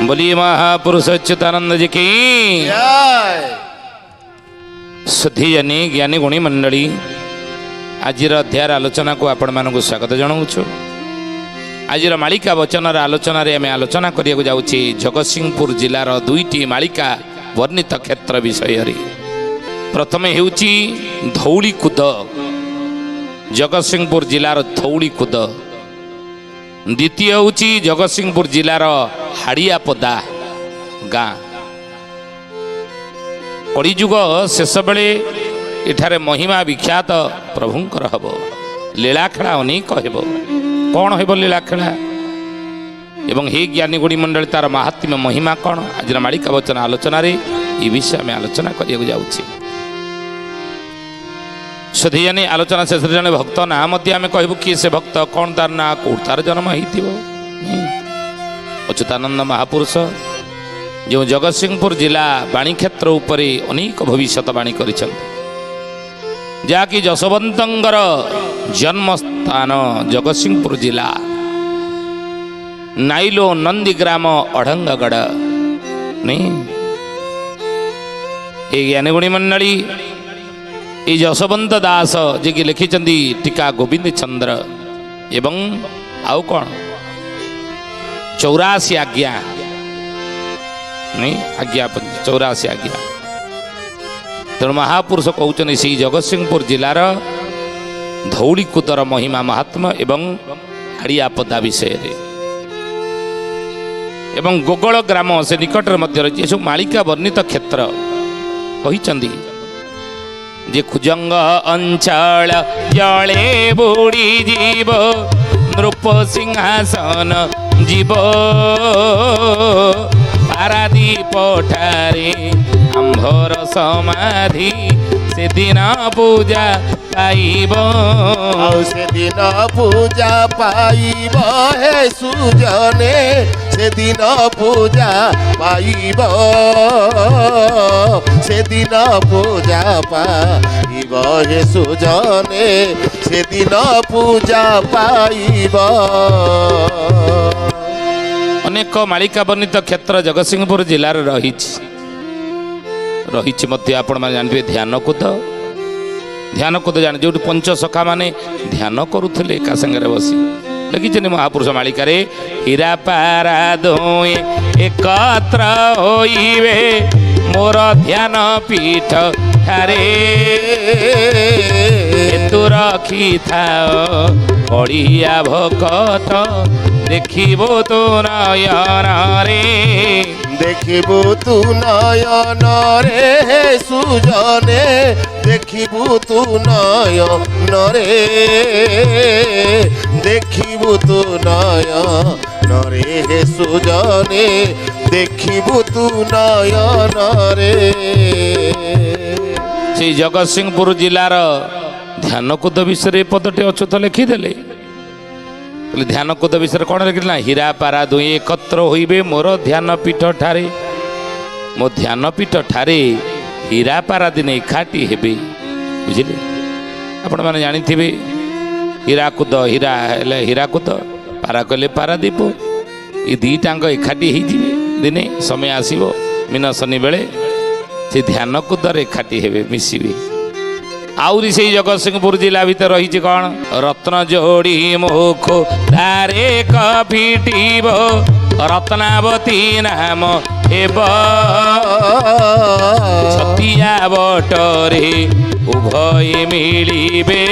बोलिए महापुरुष अच्युतानंद जी की सुधी जनी ज्ञानी गुणी मंडली आज अध्याय आलोचना को आपण मानक स्वागत जनाऊँ। आज मालिका वचन आलोचन आम आलोचना करने जाऊँगी जगतसिंहपुर जिलार दुईटी मालिका वर्णित क्षेत्र विषय। प्रथम हेउची धौलीकुद, जगतसिंहपुर जिलार धौलीकुद। द्वितीय होची जगतसिंहपुर जिलार हाड़ियापदा गाँ। कलिजुग शेष बेले एठारे महिमा विख्यात प्रभुंकर हब, लीलाखेला अनेक हेब। कौन हेब लीलाखेला एवं हे ज्ञानी गुणी मंडली तार महात्म्य महिमा कौन आज मालिका वचन आलोचन ये विषय में आलोचना करने जाऊँगी। सुधीजानी आलोचना शेष जन भक्त ना आम कहबू किए से भक्त कौन तार ना कौट तार जन्म हो। अच्युतानंद महापुरुष जो जगतसिंहपुर जिला बाणी क्षेत्र उपरे अनेक भविष्यवाणी कर जहाँकि जशवंतर जन्म स्थान जगतसिंहपुर जिला नाइलो नंदीग्राम अढ़ंगगढ़ नहीं ये ज्ञानीगुणी मंडली ये जशवंत दास जी की लिखिं टीका गोविंद चंद्र एवं आउ कौन 84 आज्ञा नहीं आज्ञा 84 आज्ञा। तेणु महापुरुष कहते से जगतसिंहपुर जिलार धौलीकुदर महिमा महात्मा एवं हाड़ियापदा विषय एवं गोगल ग्राम से निकट मध्य सब मालिका वर्णित क्षेत्र कहते जे खुजंग अंचल जले बुड़ी जीव नृप सिंहासन जीव पारादीप ठारे आंभर समाधि से दिन पूजा पाइब से दिन पूजा पाइब हे सुजने से दिन पूजा पाइब से दिन पूजा पाइब हे सुजने से दिन पूजा पाइब। अनेक मालिका वर्णित क्षेत्र जगतसिंहपुर जिलार रही आपण मैंने जानते ध्यानकुद। ध्यानकुद जाने जो पंच सखा माने ध्यान करुले का संगे बसी लिखिं महापुरुष मालिका हीरा पारा दोए एकत्र होइबे मोर ध्यान पीठ ठारे हेतु रखी थाओ पढ़िया भकत देखिबो तो नयन रे देखिबू तू नयन रे सुजने देखिबू तू नयन रे देखिबू तू नयन रे सुजने देखिबू तू नयन रे। से जगतसिंहपुर जिलार ध्यानकुद विषय पदटे अच्युत लिखिदेले। ध्यानकुद विषय कौन लिखिला हीरा पारा दुई एकत्र होइबे मोर ध्यान पीठ ठारे मो ध्यान पीठ ठारे हीरा पारा दिन एकाठी हेबे। बुझिले आपण माने जानिथिबे हीराकुद हीरा हेले हीराकुद पारा कले पारादीप ये दीटांग एकाठी होइजिबे दिने समय आसीबो मीन शनि बेले से ध्यानकुदर एकाठी हेबे मिसिबे। आउरी से जगतसिंहपुर जिला भीतर रही कौन रत्न जोड़ी मुखो तारे कफिटिब रत्नावती नाम हेब छतिया बटरे उभय मिलिबे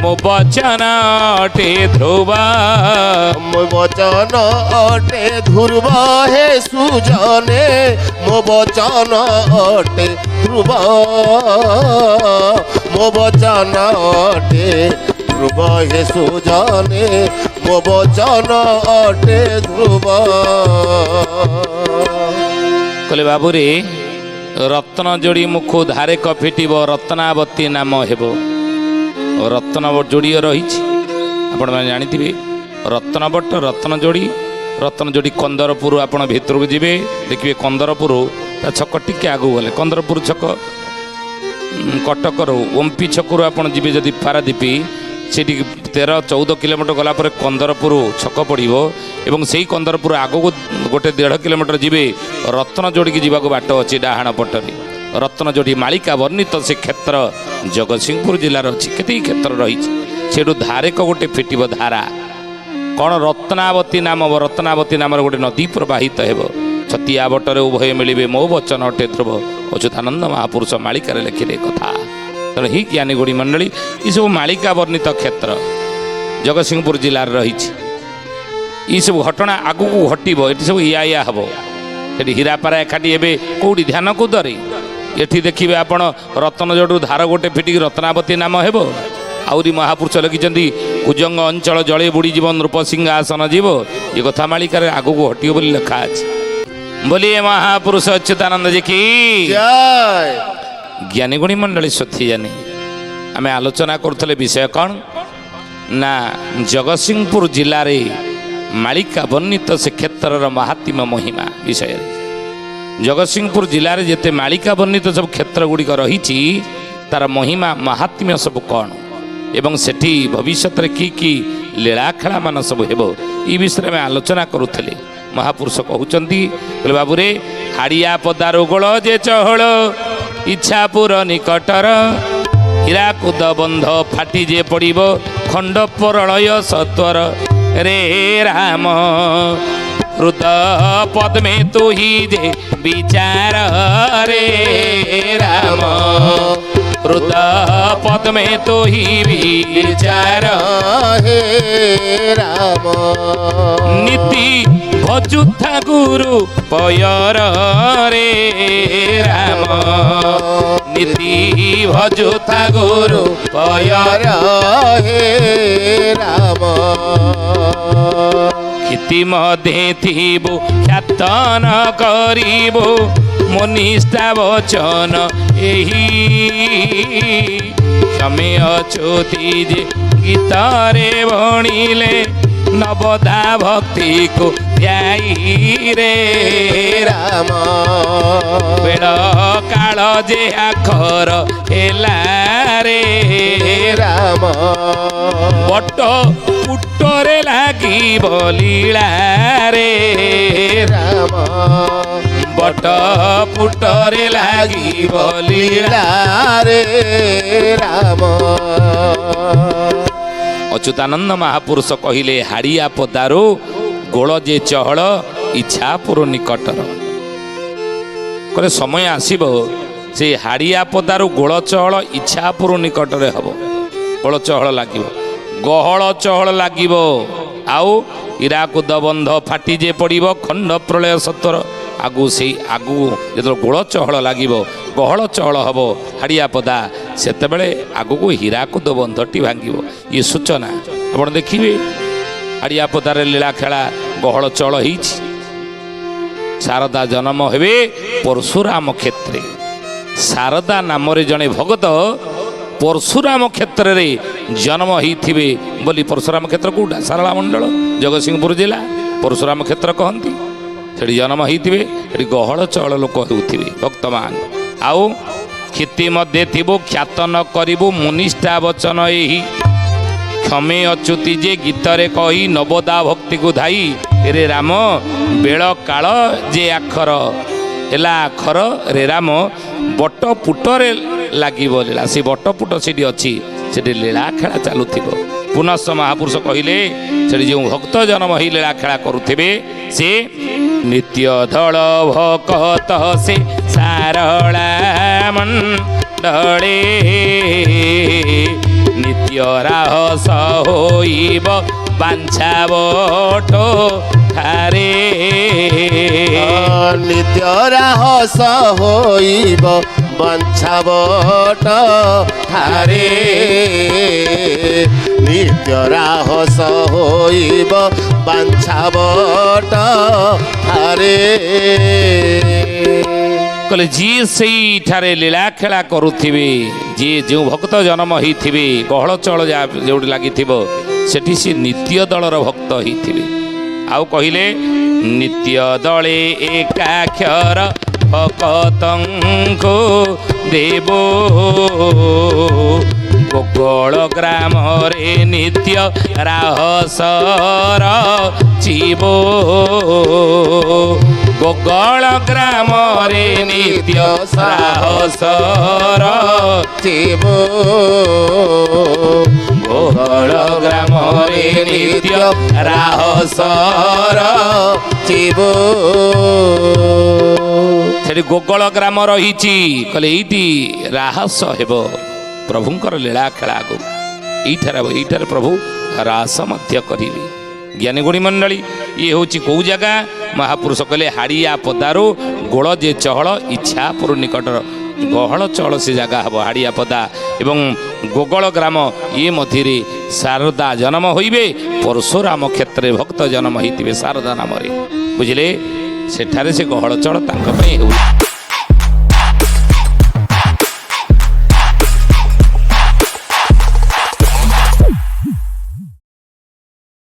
मो वचन अटे ध्रुव मो वचन अटे ध्रुव हे सुजने मो वचन अटे ध्रुव मो वचन अटे ध्रुव हे सुजने मो वचन अटे ध्रुव। कहले बाबू रे रत्न जोड़ी मुखो धारे कफिटिब रत्नावती नाम हेबो। रत्न जोड़ी रही आपण मैंने जानी रत्नबट रत्न जोड़ी कंदरपुर आपण भितर को जी देखिए कंदरपुर छक टिके आगू गले कंदरपुर छक कटकर ओम्पी छकु आप जी जदि पारादीपी से 13-14 किलोमीटर गला पर कंदरपुर छक पड़ो और से कंदरपुर आगक गोटे 1.5 किलोमीटर जीवे रत्नजोड़ी की जीवा बाट अच्छी डाहाण पटरे रत्नजोड़ी मालिका वर्णित से क्षेत्र जगतसिंहपुर जिलार अच्छी केत क्षेत्र रही से धारेक गोटे फिटब धारा कौन रत्नावती नाम गोटे नदी प्रवाहित हो छतिया बटरे उभय मिले मो वचन अटे ध्रुव अच्युतानंद महापुरुष मालिकार लिखिले कथा तेणु ही ज्ञानीगुड़ी मंडली ये सब मालिका वर्णित क्षेत्र जगतसिंहपुर जिलार रही सब घटना आगू घटव ये सब या हम ये हीरापारा एकाठी हे कौटी ध्यान को दरे ये देखिए आपण रत्नजोड़ू धार गोटे फिटिक रत्नावती नाम हो आउरी महापुरुष लिखिं कुजंग अंचल जड़े बुड़ीज नृपसिंहासन जीव ये कथा मालिकार आगू हटिव बोली लिखा अच्छे बोलिए महापुरुष अच्युतानंद जी की जय ज्ञानीगुणी मंडली स्वथी जानी आम आलोचना करुले विषय कौन ना जगतसिंहपुर जिले मालिका वर्णित से क्षेत्र महात्म्य महिमा विषय जगतसिंहपुर जिले में जिते मालिका वर्णित सब क्षेत्र गुड़िक रही तार महिमा महात्म्य सब कौन एवं सेठी भविष्य की लीला खेला मान सब हो विषय में आलोचना करुले महापुरुष कहते बाबूरे हाड़िया पदारू गोल जे चहल इच्छापुर निकटर हीराकुद बंध फाटी जे पड़ब खंड प्रलय सत्वर रे राम हृद पद्मे तू ही जे विचार रे राम हृद पद्मे तो ही विचार हे राम नीति भजुथा गुरु पयर रे राम नीति भजुथा गुरु पयर हे राम କ୍ଷିତି ମଧ୍ୟେ ଥିବୁ ଖ୍ୟାତ ନ କରିବୁ ମୋ ନିଷ୍ଠା ବଚନ ଏହି କ୍ଷମେ ଅଚ୍ୟୁତି ଯେ ଗୀତରେ ବଣିଲେ ନବଦା ଭକ୍ତିକୁ ଧ୍ୟାଇ ରେ ରାମ ବେଳ କାଳ ଯେ ଆଖର ହେଲା ରେ ରାମ ବଟ ପୁଟରେ ଲାଗିବ ଲୀଳା ରେ ରାମ ବଟ ପୁଟରେ ଲାଗିବ ଲୀଳା ରେ ରାମ अच्युतानंद महापुरुष कहले हाड़िया पदारो गोल जे चहल इच्छापुर निकटर कहले समय आसीब से हाड़िया पदारो गोल चहल इच्छापुर निकटरे हम गोल चहल लगे गहल चहल लगे आउ हीराकुद बंध फाटी जे पड़ब खंड प्रलय सत्वर आगु से आगु जो गोल चहल लगे गहल चहल हम हाड़िया पदा सेतेबेले आगु हीराकुद बंधटी भांगिब ये सूचना आप देखिए हाड़िया पदार लीला खेला गहल चहल हो शारदा जन्म हे परशुराम क्षेत्रे शारदा नाम जड़े भगत परशुराम क्षेत्र रे जन्म होते बोली परशुराम क्षेत्र कौटा सारला मंडल जगतसिंहपुर जिला परशुराम क्षेत्र कहती से जन्म होते गहल चहल लोक होते भक्त मान आउ କ୍ଷିତି ମଧ୍ୟ ଥିବୁ ଖ୍ୟାତ ନ କରିବୁ ମୁନିଷ୍ଠା ବଚନ ଏହି କ୍ଷମେ ଅଚ୍ୟୁତି ଯେ ଗୀତରେ କହି ନବଦା ଭକ୍ତିକୁ ଧାଇ ରେ ରାମ ବେଳ କାଳ ଯେ ଆଖର ହେଲା ଆଖର ରେ ରାମ ବଟ ପୁଟରେ ଲାଗିବ ଲୀଳା ସେ ବଟ ପୁଟ ସେଠି ଅଛି ସେଠି ଲୀଳା ଖେଳା ଚାଲୁଥିବ ପୁନଶ୍ଚ ମହାପୁରୁଷ କହିଲେ ସେଠି ଯେଉଁ ଭକ୍ତ ଜନ୍ମ ହୋଇ ଲୀଳା ଖେଳା କରୁଥିବେ ସେ ନିତ୍ୟ ଧଳ ଭକତ ସେ ସାରଳା ମଣ୍ଡଳେ ନିତ୍ୟ ରାହସ ହୋଇବ ବାଞ୍ଛା ବଟ ଠାରେ नित्य राहस होइब बंछावट ठारे नित्य राहस होइब बंछावट ठारे कहले जी से लीला खेला करुथिबे जी जो भक्त जन्म होइथिबे गहल चहल जो लगी सेठी सी नित्य दलर भक्त होइथिबे आउ कहिले नित्य दले एकाक्षर भक्तंको देवो ଗୋଗଳ ଗ୍ରାମରେ ନିତ୍ୟ ରାହସର ଚିବ ଗୋଗଳ ଗ୍ରାମରେ ନିତ୍ୟ ସାହସର ଶିବ ଗୋଗଳ ଗ୍ରାମରେ ନିତ୍ୟ ରାହସର ଶିବ ସେଠି ଗୋଗଳ ଗ୍ରାମ ରହିଛି କହିଲେ ଏଇଠି ରାହସ ହେବ ପ୍ରଭୁଙ୍କର ଲୀଳା ଖେଳା ଆଗକୁ ଏଇଠାରେ ପ୍ରଭୁ ରାସ ମଧ୍ୟ କରିବେ। ଜ୍ଞାନୀ ଗୁଣୀ ମଣ୍ଡଳୀ ଇଏ ହେଉଛି କେଉଁ ଜାଗା? ମହାପୁରୁଷ କହିଲେ ହାଡ଼ିଆ ପଦାରୁ ଗୋଳ ଯେ ଚହଳ ଇଚ୍ଛାପୁର ନିକଟର ଗହଳ ଚହଳ ସେ ଜାଗା ହେବ ହାଡ଼ିଆ ପଦା ଏବଂ ଗୋଗଳ ଗ୍ରାମ ଇଏ ମଧ୍ୟରେ ଶାରଦା ଜନ୍ମ ହୋଇବେ। ପରଶୁରାମ କ୍ଷେତ୍ରରେ ଭକ୍ତ ଜନ୍ମ ହୋଇଥିବେ ଶାରଦା ନାମରେ ବୁଝିଲେ। ସେଠାରେ ସେ ଗହଳ ଚହଳ ତାଙ୍କ ପାଇଁ ହେଉଛି।